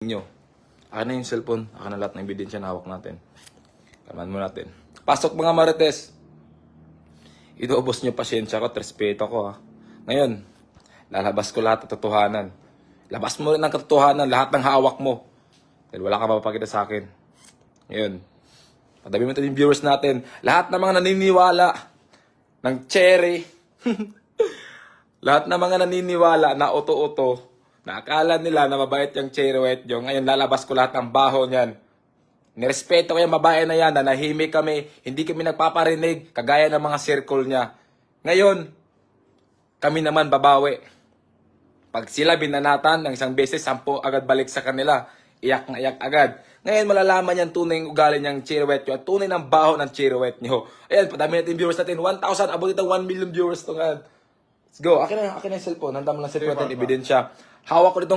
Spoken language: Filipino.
nyo. Akin na yung cellphone, akin na lahat ng ebidensya na hawak natin. Kalman mo natin. Pasok mga marites. Inuubos nyo pasensya ko at respeto ko ha. Ngayon, lalabas ko lahat ng totohanan. Labas mo rin ng katotohanan, lahat ng hawak mo. Dahil wala ka mapapakita sa akin. Ngayon, padabi mo ito yung viewers natin. Lahat ng mga naniniwala ng cherry. Lahat ng mga naniniwala na oto-oto. Na akala nila na mabait yung cherry wet yung. Ngayon, lalabas ko lahat ng baho niyan. Nirespeto ko yung babae na yan, na nahimik kami, hindi kami nagpaparinig, kagaya ng mga circle niya. Ngayon, kami naman babawi. Pag sila binanatan ng isang beses, 10 agad balik sa kanila. Iyak na iyak agad. Ngayon, malalaman yan tunay yung ugali niyang chirwet nyo at tunay ng baho ng chirwet nyo. Ayan, padami natin viewers natin. 1,000, abot ito 1 million viewers to nga. Let's go. Akin na yung cellphone. Handa mo lang cellphone natin, ebidensya. Hawak ko nito